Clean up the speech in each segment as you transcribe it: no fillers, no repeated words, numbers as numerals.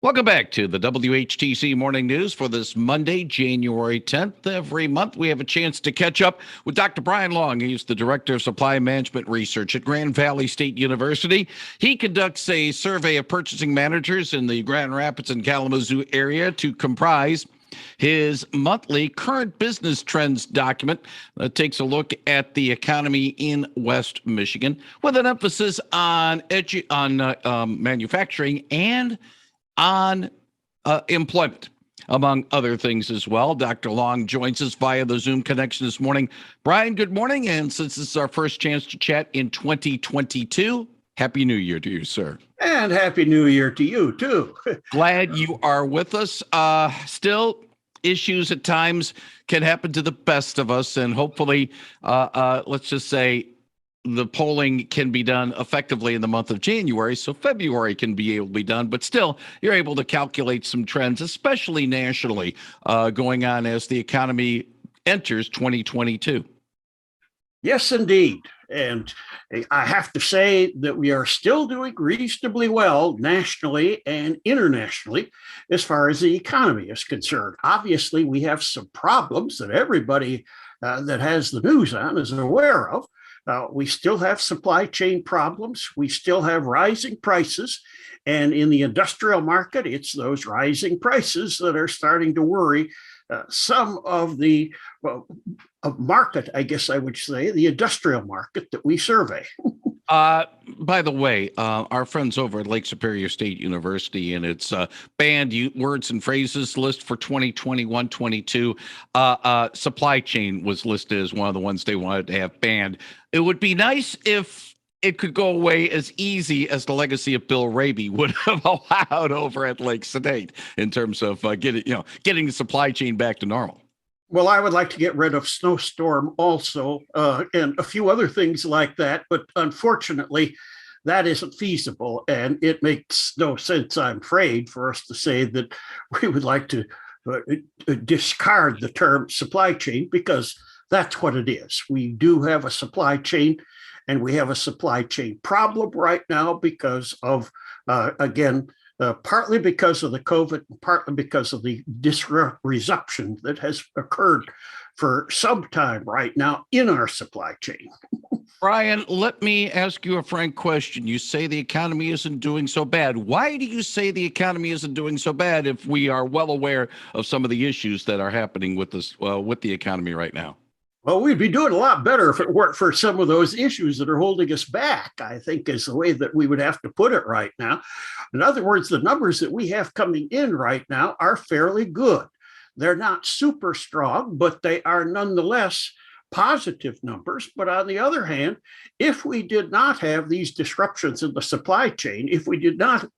Welcome back to the WHTC Morning News for this Monday, January 10th. Every month, we have a chance to catch up with Dr. Brian Long. He's the Director of Supply Management Research at Grand Valley State University. He conducts a survey of purchasing managers in the Grand Rapids and Kalamazoo area to comprise his monthly current business trends document that takes a look at the economy in West Michigan with an emphasis on manufacturing and on employment, among other things as well. Dr. Long joins us via the Zoom connection this morning. Brian, good morning. And since this is our first chance to chat in 2022, Happy New Year to you, sir. And Happy New Year to you, too. Glad you are with us. Still, issues at times can happen to the best of us. And hopefully, let's just say, the polling can be done effectively in the month of January, so February can be able to be done. But still, you're able to calculate some trends, especially nationally, going on as the economy enters 2022. Yes, indeed. And I have to say that we are still doing reasonably well nationally and internationally as far as the economy is concerned. Obviously, we have some problems that everybody that has the news on is aware of. We still have supply chain problems. We still have rising prices. And in the industrial market, it's those rising prices that are starting to worry some of the market, I guess I would say, the industrial market that we survey. By the way, our friends over at Lake Superior State University and its banned words and phrases list for 2021-22, supply chain was listed as one of the ones they wanted to have banned. It would be nice if it could go away as easy as the legacy of Bill Raby would have allowed over at Lake State in terms of getting the supply chain back to normal. Well, I would like to get rid of snowstorm also, and a few other things like that. But unfortunately, that isn't feasible. And it makes no sense, I'm afraid, for us to say that we would like to discard the term supply chain, because that's what it is. We do have a supply chain, and we have a supply chain problem right now because of, partly because of the COVID, partly because of the disruption that has occurred for some time right now in our supply chain. Brian, let me ask you a frank question. You say the economy isn't doing so bad. Why do you say the economy isn't doing so bad if we are well aware of some of the issues that are happening with this, with the economy right now? Well, we'd be doing a lot better if it weren't for some of those issues that are holding us back, I think is the way that we would have to put it right now. In other words, the numbers that we have coming in right now are fairly good. They're not super strong, but they are nonetheless positive numbers. But on the other hand, if we did not have these disruptions in the supply chain, if we did not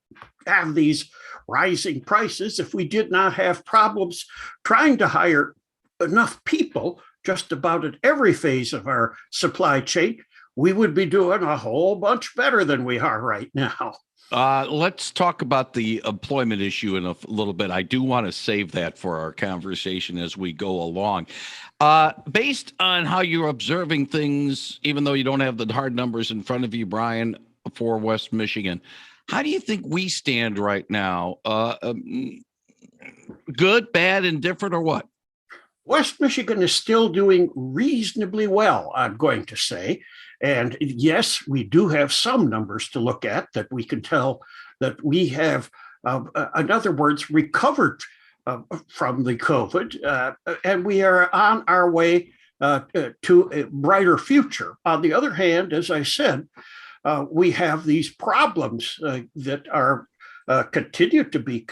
have these rising prices, if we did not have problems trying to hire enough people just about at every phase of our supply chain, we would be doing a whole bunch better than we are right now. Let's talk about the employment issue in a little bit. I do want to save that for our conversation as we go along. Based on how you're observing things, even though you don't have the hard numbers in front of you, Brian, for West Michigan, how do you think we stand right now? Good, bad, indifferent, or what? West Michigan is still doing reasonably well, I'm going to say. And yes, we do have some numbers to look at that we can tell that we have, in other words, recovered from the COVID, and we are on our way to a brighter future. On the other hand, as I said, we have these problems that are continue to be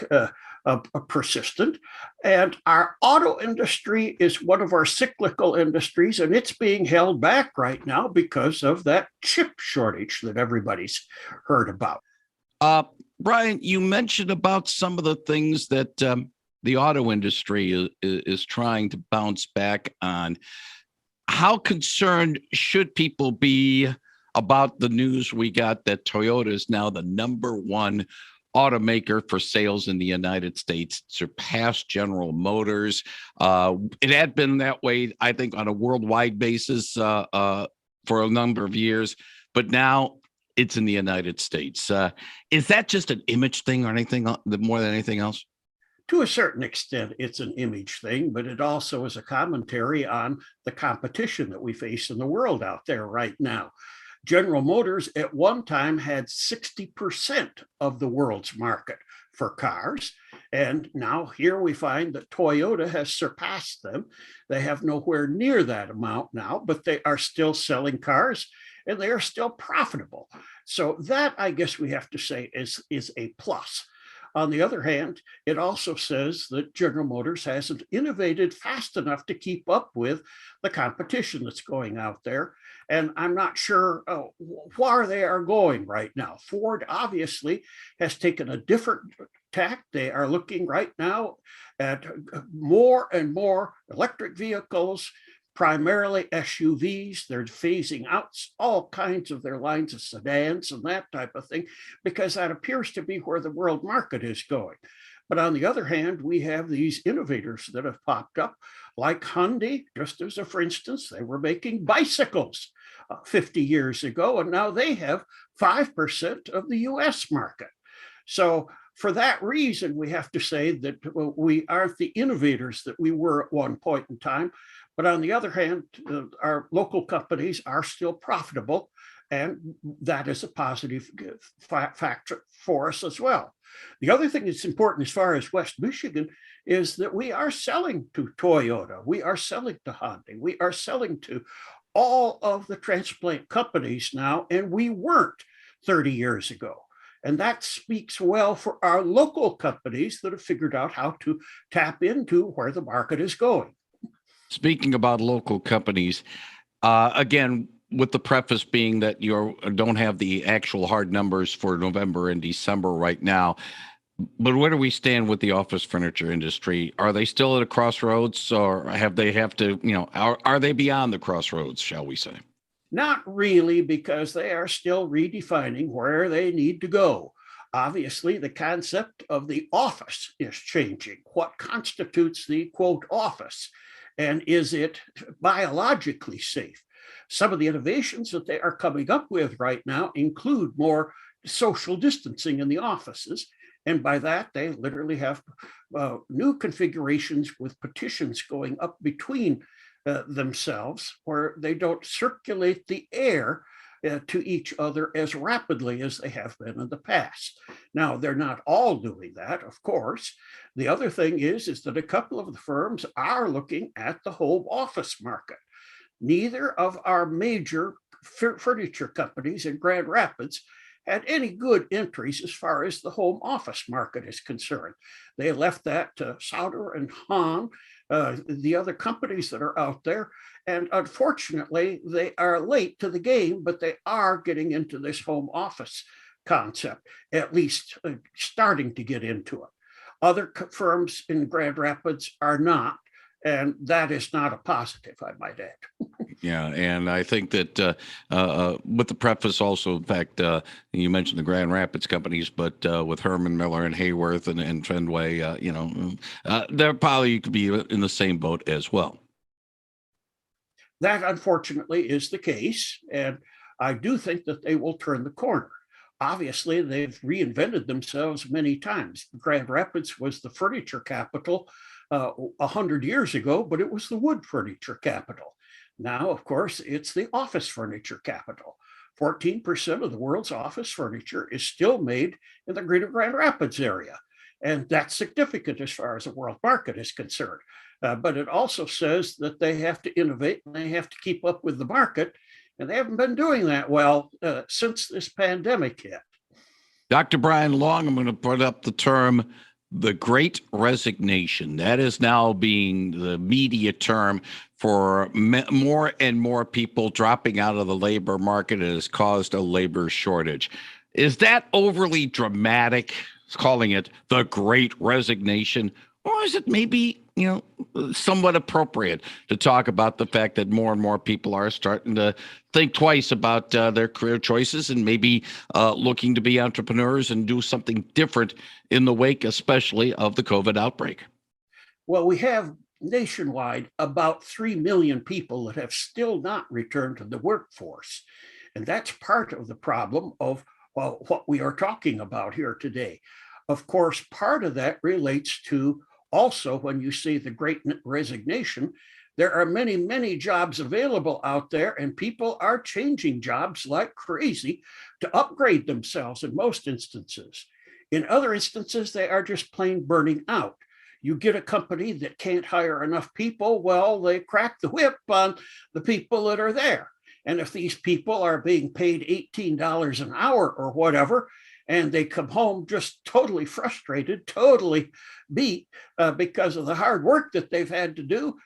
persistent. And our auto industry is one of our cyclical industries, and it's being held back right now because of that chip shortage that everybody's heard about. Brian, you mentioned about some of the things that the auto industry is trying to bounce back on. How concerned should people be about the news we got that Toyota is now the number one automaker for sales in the United States, surpassed General Motors? It had been that way, I think, on a worldwide basis for a number of years, but now it's in the United States. Is that just an image thing or anything more than anything else? To a certain extent, it's an image thing, but it also is a commentary on the competition that we face in the world out there right now. General Motors at one time had 60% of the world's market for cars. And now here we find that Toyota has surpassed them. They have nowhere near that amount now, but they are still selling cars and they are still profitable. So that, I guess we have to say, is a plus. On the other hand, it also says that General Motors hasn't innovated fast enough to keep up with the competition that's going out there. And I'm not sure where they are going right now. Ford obviously has taken a different tack. They are looking right now at more and more electric vehicles, primarily SUVs. They're phasing out all kinds of their lines of sedans and that type of thing, because that appears to be where the world market is going. But on the other hand, we have these innovators that have popped up, like Hyundai, just as a for instance, they were making bicycles 50 years ago, and now they have 5% of the US market. So for that reason, we have to say that we aren't the innovators that we were at one point in time. But on the other hand, our local companies are still profitable, and that is a positive factor for us as well. The other thing that's important as far as West Michigan is that we are selling to Toyota, we are selling to Hyundai, we are selling to all of the transplant companies now, and we weren't 30 years ago. And that speaks well for our local companies that have figured out how to tap into where the market is going. Speaking about local companies, again, with the preface being that you don't have the actual hard numbers for November and December right now, but where do we stand with the office furniture industry? Are they still at a crossroads, or are they beyond the crossroads, shall we say? Not really, because they are still redefining where they need to go. Obviously, the concept of the office is changing. What constitutes the quote office? And is it biologically safe? Some of the innovations that they are coming up with right now include more social distancing in the offices. And by that, they literally have new configurations with partitions going up between themselves, where they don't circulate the air to each other as rapidly as they have been in the past. Now, they're not all doing that, of course. The other thing is that a couple of the firms are looking at the home office market. Neither of our major furniture companies in Grand Rapids had any good entries as far as the home office market is concerned. They left that to Sauder and Hahn, the other companies that are out there. And unfortunately, they are late to the game, but they are getting into this home office concept, at least starting to get into it. Other firms in Grand Rapids are not, and that is not a positive, I might add. Yeah, and I think that with the preface also, in fact, you mentioned the Grand Rapids companies, but with Herman Miller and Hayworth and Fenway, they're probably could be in the same boat as well. That, unfortunately, is the case, and I do think that they will turn the corner. Obviously, they've reinvented themselves many times. Grand Rapids was the furniture capital 100 years ago, but it was the wood furniture capital. Now, of course, it's the office furniture capital. 14% of the world's office furniture is still made in the greater Grand Rapids area. And that's significant as far as the world market is concerned. But it also says that they have to innovate and they have to keep up with the market. And they haven't been doing that well since this pandemic hit. Dr. Brian Long, I'm going to put up the term the Great Resignation. That is now being the media term for more and more people dropping out of the labor market. It has caused a labor shortage. Is that overly dramatic, calling it the Great Resignation? Or is it maybe, somewhat appropriate to talk about the fact that more and more people are starting to think twice about their career choices and maybe looking to be entrepreneurs and do something different in the wake, especially of the COVID outbreak? Well, we have nationwide about 3 million people that have still not returned to the workforce. And that's part of the problem of, well, what we are talking about here today. Of course, part of that relates to also when you see the great resignation, there are many, many jobs available out there, and people are changing jobs like crazy to upgrade themselves in most instances. In other instances, they are just plain burning out. You get a company that can't hire enough people, well, they crack the whip on the people that are there. And if these people are being paid $18 an hour or whatever, and they come home just totally frustrated, totally beat because of the hard work that they've had to do,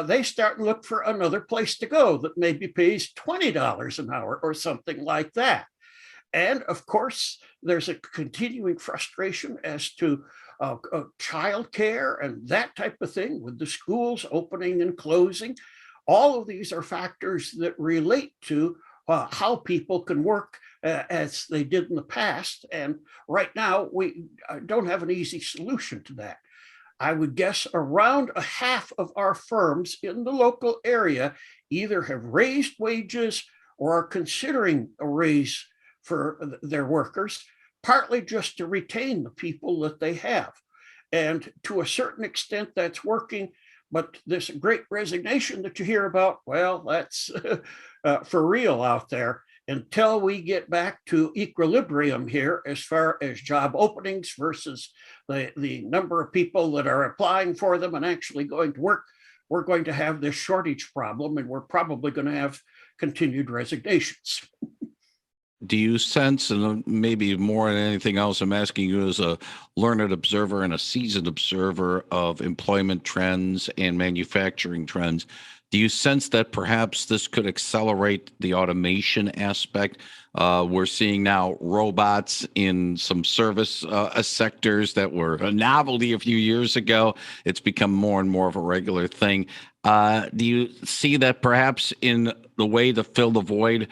they start and look for another place to go that maybe pays $20 an hour or something like that. And of course, there's a continuing frustration as to childcare and that type of thing with the schools opening and closing. All of these are factors that relate to how people can work as they did in the past. And right now, we don't have an easy solution to that. I would guess around a half of our firms in the local area either have raised wages or are considering a raise for their workers, partly just to retain the people that they have. And to a certain extent, that's working. But this great resignation that you hear about, well, that's for real out there. Until we get back to equilibrium here as far as job openings versus the number of people that are applying for them and actually going to work, we're going to have this shortage problem, and we're probably going to have continued resignations. Do you sense, and maybe more than anything else, I'm asking you as a learned observer and a seasoned observer of employment trends and manufacturing trends, do you sense that perhaps this could accelerate the automation aspect? We're seeing now robots in some service sectors that were a novelty a few years ago. It's become more and more of a regular thing. Do you see that perhaps in the way to fill the void?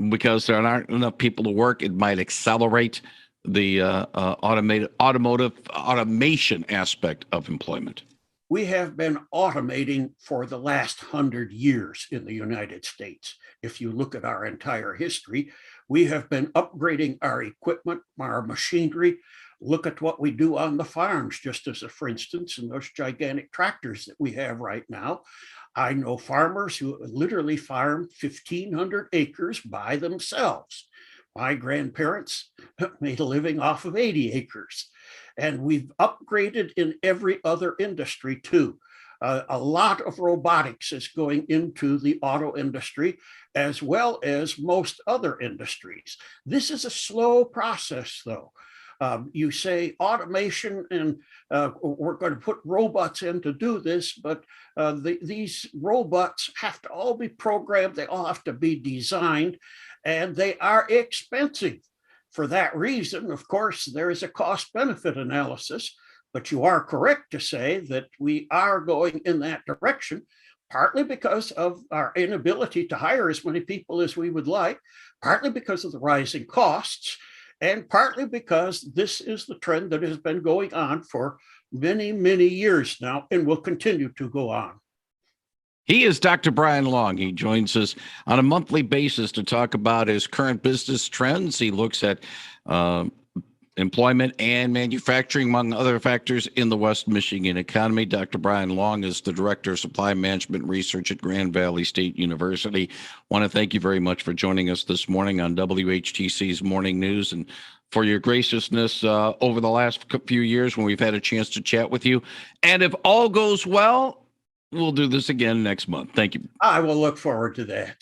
Because there aren't enough people to work, it might accelerate the automotive automation aspect of employment. We have been automating for the last 100 years in the United States. If you look at our entire history, we have been upgrading our equipment, our machinery. Look at what we do on the farms, just as a for instance, in those gigantic tractors that we have right now. I know farmers who literally farm 1,500 acres by themselves. My grandparents made a living off of 80 acres. And we've upgraded in every other industry too. A lot of robotics is going into the auto industry as well as most other industries. This is a slow process though. You say automation and we're going to put robots in to do this, but these robots have to all be programmed. They all have to be designed, and they are expensive. For that reason, of course, there is a cost benefit analysis, but you are correct to say that we are going in that direction, partly because of our inability to hire as many people as we would like, partly because of the rising costs, and partly because this is the trend that has been going on for many, many years now and will continue to go on. He is Dr. Brian Long. He joins us on a monthly basis to talk about his current business trends. He looks at employment and manufacturing, among other factors, in the West Michigan economy. Dr. Brian Long is the Director of Supply Management Research at Grand Valley State University. Want to thank you very much for joining us this morning on WHTC's Morning News and for your graciousness over the last few years when we've had a chance to chat with you. And if all goes well, we'll do this again next month. Thank you. I will look forward to that.